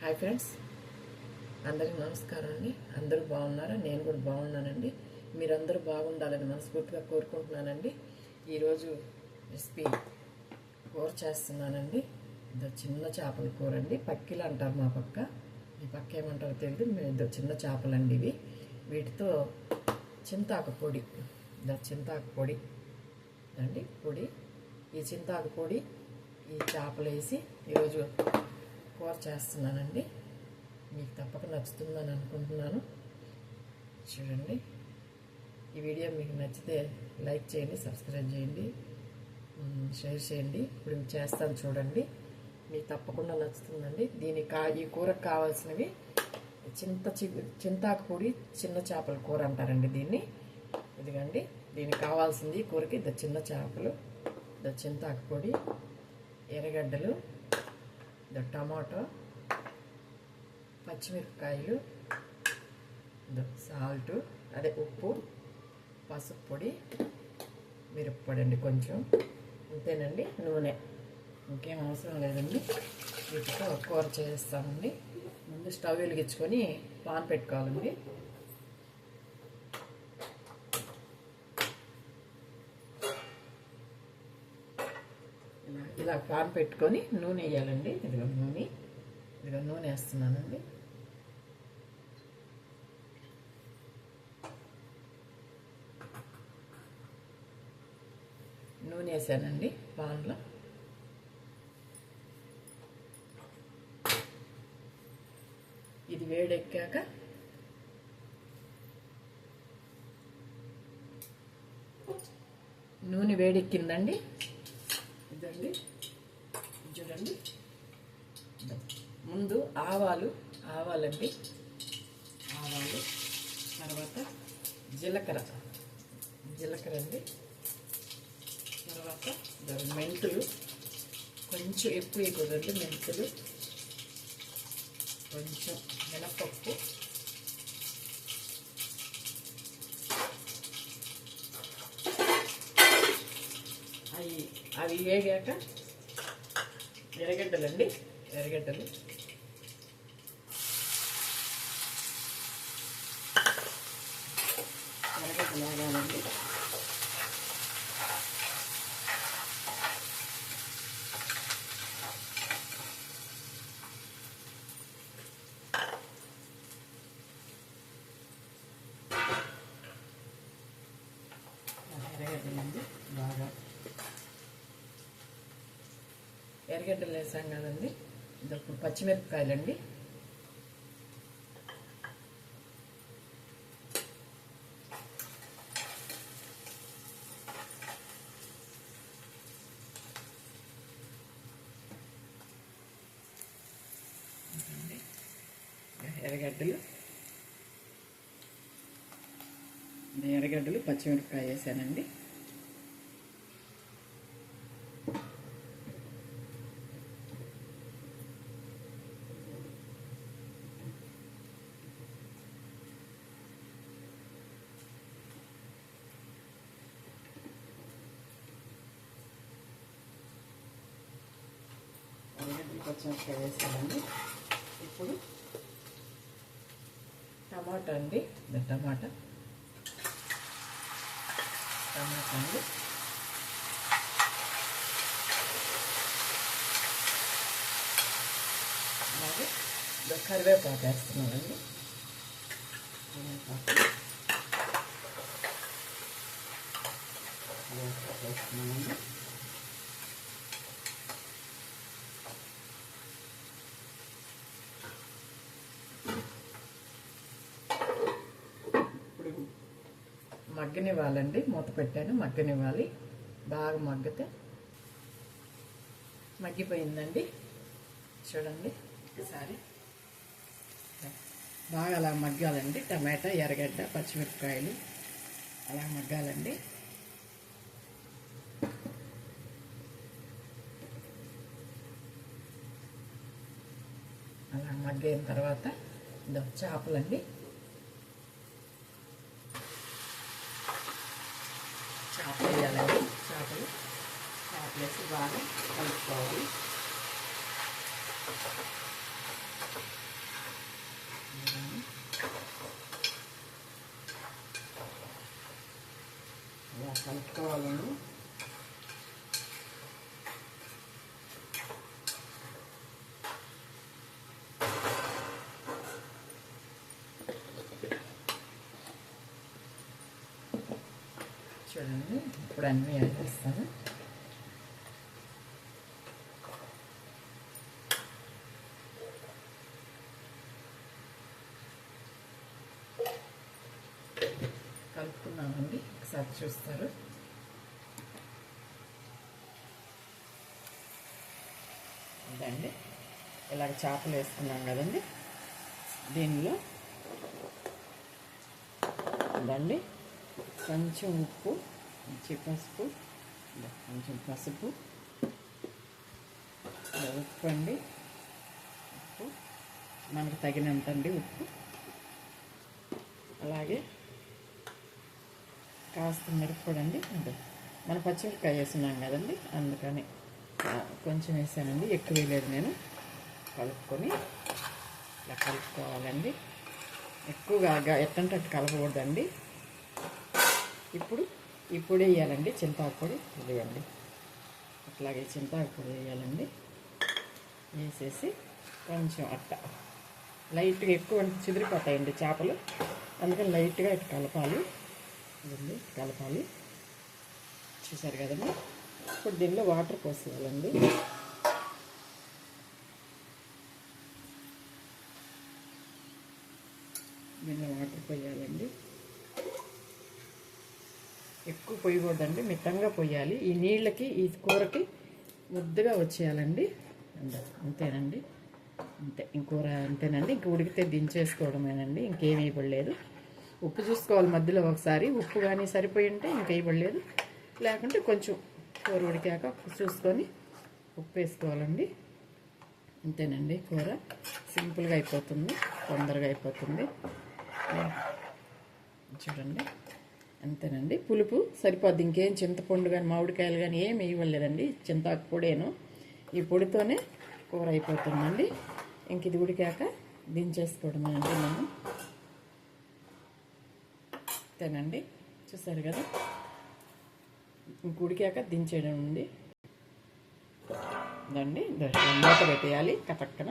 Hi friends, అందరికీ నమస్కారం అండి. అందరూ బాగున్నారా? నేను కూడా బాగున్నానండి. మీరందరూ బాగుండాలని మనస్ఫూర్తిగా కోరుకుంటున్నానండి. ఈరోజు రెసిపీ కూర చేస్తున్నానండి. ఇది చిన్న చేపల కూర అండి. పక్కిలు అంటారు మా పక్క, ఈ పక్క ఏమంటారో తెలియదు. ఇది చిన్న చేపలండి ఇవి. వీటితో చింతాకు పొడి, చింతాకు పొడి అండి. పొడి, ఈ చింతాకు పొడి ఈ చేపలు వేసి ఈరోజు కూర చేస్తున్నానండి. మీకు తప్పక నచ్చుతుందని అనుకుంటున్నాను. చూడండి, ఈ వీడియో మీకు నచ్చితే లైక్ చేయండి, సబ్స్క్రైబ్ చేయండి, షేర్ చేయండి. ఇప్పుడు చేస్తాను చూడండి, మీకు తప్పకుండా నచ్చుతుందండి. ఈ కూరకు కావాల్సినవి చింతాకు పొడి, చిన్న చేపల కూర అంటారండి దీన్ని. ఇదిగండి, దీనికి కావాల్సింది కూరకి చిన్న చేపలు, చింతాకు పొడి, ఎర్రగడ్డలు, టమాటో, పచ్చిమిరపకాయలు, సాల్ట్, అదే ఉప్పు, పసుపు పొడి, మిరప్పొడి అండి కొంచెం, అంతేనండి. నూనె, ఇంకేం అవసరం లేదండి. వీటితో కూర చేస్తామండి. ముందు స్టవ్ వెలిగించుకొని పాన్ పెట్టుకోవాలండి. ఇలా పాన్ పెట్టుకొని నూనె వేయాలండి. ఇదిగో నూనె వేస్తున్నానండి. నూనె వేసానండి పాన్లో. ఇది వేడెక్కాక నూనె వేడెక్కిందండి. ఇదండి, చూడండి. ముందు ఆవాలండి, తర్వాత జీలకర్ర అండి, తర్వాత మెంతులు, కొంచెం ఎక్కువ వేయకూడదండి మెంతులు, కొంచెం మినపప్పు, అవి వేగాక ఎర్రగడ్డలు ఎర్రగడ్డలు వేగాలండి. ఎర్రగడ్డలండి బాగా ఎర్రగడ్డలు వేసాం కదండి. ఇప్పుడు పచ్చిమిరపకాయలండి, ఎర్రగడ్డలు పచ్చిమిరపకాయ వేసానండి. పచ్చిమిరపకాయ వేసానండి. ఇప్పుడు టమాటా అండి, టమాటా అండి, అలాగే కరివేపాకు వేస్తున్నానండి. వేస్తున్నానండి. మగ్గనివ్వాలండి, మూత పెట్టాను, మగ్గనివ్వాలి. బాగా మగ్గితే మగ్గిపోయిందండి. చూడండి, ఒకసారి బాగా అలా మగ్గాలండి. టమాటా, ఎర్రగడ్డ, పచ్చిమిరపకాయలు అలా మగ్గాలండి. అలా మగ్గిన తర్వాత చేపలండి, చేపలు వేయాలండి. చేపలు వేసి బాగా కలుపుకోవాలి. ఇలా కలుపుకోవాలండి. చూడండి, ఇప్పుడు అన్నీ యాడ్ చేస్తాను. కలుపుకున్నామండి, ఒకసారి చూస్తారు. ఇదండి, ఇలాగ చేపలు వేసుకున్నాం కదండి, దీనిలో ఇదండి కొంచెం ఉప్పు, కొంచెం పసుపు, కొంచెం పసుపు, ఉప్పు అండి, ఉప్పు మనకు తగినంత అండి ఉప్పు. అలాగే కాస్త మిరప్పొడి అండి, అంటే మన పచ్చిమిరపకాయ వేస్తున్నాం కదండి, అందుకని కొంచెం వేసానండి, ఎక్కువ వేయలేదు నేను. కలుపుకొని ఇలా కలుపుకోవాలండి, ఎక్కువగా ఎట్టంటే అట్టు కలపకూడదండి. ఇప్పుడు ఈ పొడి వేయాలండి, చింతాకు పొడి వేయండి. అట్లాగే చింతాకు పొడి వేయాలండి. వేసేసి కొంచెం అట్ట లైట్గా, ఎక్కువ అంటే చిదిరిపోతాయండి చేపలు, అందుకని లైట్గా ఇటు కలపాలి. ఇదండి కలపాలి, చూసారు కదండి. ఇప్పుడు దీనిలో వాటర్ పోసేయాలండి. దీనిలో వాటర్ పోయాలండి, ఎక్కువ పొయ్యకూడదండి, మితంగా పొయ్యాలి. ఈ నీళ్ళకి ఈ కూరకి ముద్దగా వచ్చేయాలండి. అంతేనండి, అంతే. ఇంకూర అంతేనండి, ఇంక ఉడికితే దించేసుకోవడమేనండి, ఇంకేమీ వేయబడలేదు. ఉప్పు చూసుకోవాలి మధ్యలో ఒకసారి, ఉప్పు కానీ సరిపోయి ఉంటే ఇంక వేయబడలేదు, లేకుంటే కొంచెం కూర ఉడికాక చూసుకొని ఉప్పు వేసుకోవాలండి. అంతేనండి, కూర సింపుల్గా అయిపోతుంది, తొందరగా అయిపోతుంది. చూడండి, అంతేనండి. పులుపు సరిపోద్ది, ఇంకేం చింతపండు కానీ మామిడికాయలు కానీ ఏమి వేయలేదండి, చింతాకు పొడేను. ఈ పొడితోనే కూర అయిపోతుందండి. ఇంక ఇది ఉడికాక దించేసుకోవడమేనండి మనం. అంతేనండి, చూసారు కదా. ఇంక ఉడికాక దించేయడం అండి. ఇదండి, మూత పెట్టేయాలి పక్కన.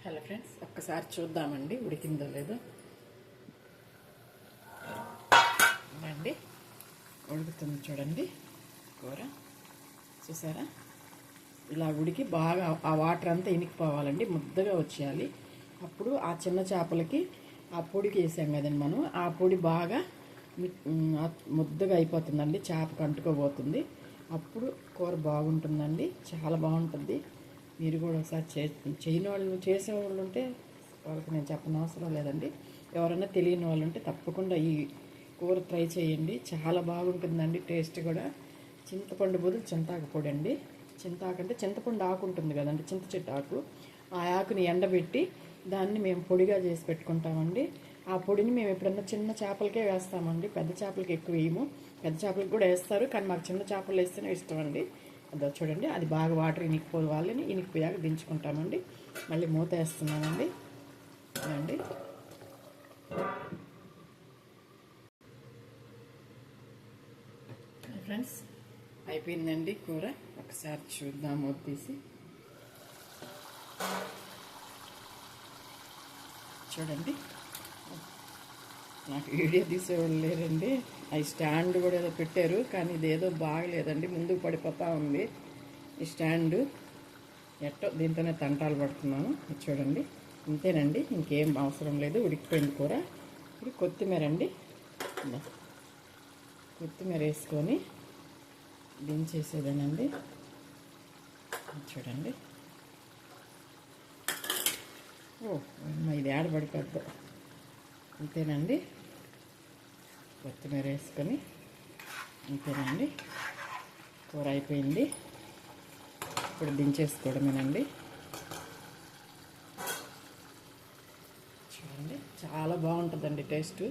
హలో ఫ్రెండ్స్, ఒక్కసారి చూద్దామండి ఉడికిందో లేదో. అండి, ఉడుకుతుంది చూడండి కూర, చూసారా. ఇలా ఉడికి బాగా ఆ వాటర్ అంతా ఇనికిపోవాలండి, ముద్దగా వచ్చేయాలి. అప్పుడు ఆ చిన్న చేపలకి ఆ పొడికి వేసాం కదండి మనం, ఆ పొడి బాగా ముద్దగా అయిపోతుందండి, చేపకు అంటుకోబోతుంది. అప్పుడు కూర బాగుంటుందండి, చాలా బాగుంటుంది. మీరు కూడా ఒకసారి చేయని వాళ్ళు, చేసే వాళ్ళు ఉంటే వాళ్ళకి నేను చెప్పని అవసరం లేదండి. ఎవరైనా తెలియని వాళ్ళు ఉంటే తప్పకుండా ఈ కూర ట్రై చేయండి, చాలా బాగుంటుందండి. టేస్ట్ కూడా చింతపండు బదులు చింతాకు పొడి అండి. చింతాకు అంటే చింతపండు ఆకు ఉంటుంది కదండి, చింత చెట్టు ఆకు, ఆ ఆకుని ఎండబెట్టి దాన్ని మేము పొడిగా చేసి పెట్టుకుంటామండి. ఆ పొడిని మేము ఎప్పుడన్నా చిన్న చేపలకే వేస్తామండి, పెద్ద చేపలకి ఎక్కువ వేయము. పెద్ద చేపలకి కూడా వేస్తారు, కానీ మాకు చిన్న చేపలు వేస్తేనే ఇష్టం అండి. అదో చూడండి, అది బాగా వాటర్ ఇనికిపోవాలని, ఇనికిపోయాక దించుకుంటామండి. మళ్ళీ మూత వేస్తున్నామండి. అండి, ఫ్రెండ్స్ అయిపోయిందండి కూర. ఒకసారి చూద్దాం మూత తీసి. చూడండి, నాకు వీడియో తీసేవాళ్ళు లేరండి. అవి స్టాండ్ కూడా ఏదో పెట్టారు, కానీ ఇదేదో బాగలేదండి, ముందుకు పడిపోతూ ఉంది ఈ స్టాండు. ఎట్టో దీంతోనే తంటాలు పడుతున్నాను. చూడండి, ఇంతేనండి, ఇంకేం అవసరం లేదు, ఉడికిపోయింది కూర. ఇప్పుడు కొత్తిమీర అండి, కొత్తిమీర వేసుకొని దించేసేదేనండి. చూడండి, ఇది ఆడబడిపోద్దు. అంతేనండి, కొత్తిమీర వేసుకొని అంతేనండి, కూర అయిపోయింది. ఇప్పుడు దించేసుకోవడమేనండి. చూడండి, చాలా బాగుంటుందండి టేస్ట్.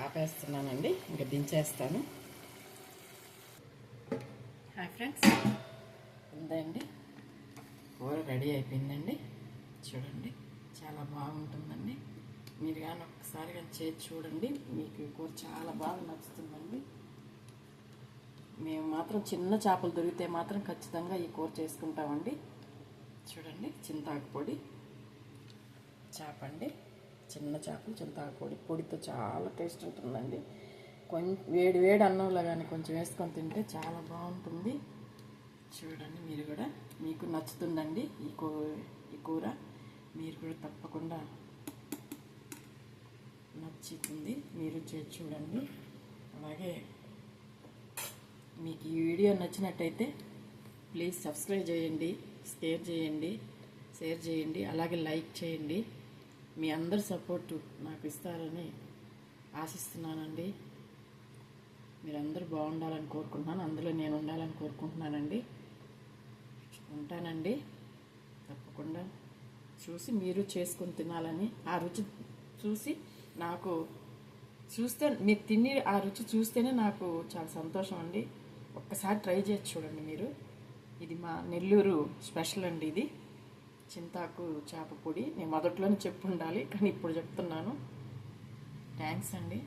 ఆపేస్తున్నానండి, ఇంకా దించేస్తాను. హాయ్ ఫ్రెండ్స్, ఉందండి కూర రెడీ అయిపోయిందండి. చూడండి చాలా బాగుంటుందండి. మీరు కానీ ఒక్కసారి కానీ చేసి చూడండి, మీకు ఈ కూర చాలా బాగా నచ్చుతుందండి. మేము మాత్రం చిన్న చేపలు దొరికితే మాత్రం ఖచ్చితంగా ఈ కూర చేసుకుంటామండి. చూడండి చింతాకు పొడి చేప అండి, చిన్న చేపలు చింతాకు పొడితో చాలా టేస్ట్ ఉంటుందండి. కొంచెం వేడి వేడి అన్నంలో కానీ కొంచెం వేసుకొని తింటే చాలా బాగుంటుంది. చూడండి మీరు కూడా, మీకు నచ్చుతుందండి ఈ కూర. మీరు కూడా తప్పకుండా నచ్చుతుంది, మీరు చేసి చూడండి. అలాగే మీకు ఈ వీడియో నచ్చినట్టయితే ప్లీజ్ సబ్స్క్రైబ్ చేయండి, షేర్ చేయండి, అలాగే లైక్ చేయండి. మీ అందరి సపోర్టు నాకు ఇస్తారని ఆశిస్తున్నానండి. మీరందరూ బాగుండాలని కోరుకుంటున్నాను, అందులో నేను ఉండాలని కోరుకుంటున్నానండి. ఉంటానండి. తప్పకుండా చూసి మీరు చేసుకొని తినాలని, ఆ రుచి చూసి నాకు చూస్తే, మీరు తిని ఆ రుచి చూస్తేనే నాకు చాలా సంతోషం అండి. ఒక్కసారి ట్రై చేసి చూడండి మీరు. ఇది మా నెల్లూరు స్పెషల్ అండి, ఇది చింతాకు చేప పొడి. నేను మొదట్లోనే చెప్పు ఉండాలి కానీ ఇప్పుడు చెప్తున్నాను. థ్యాంక్స్ అండి.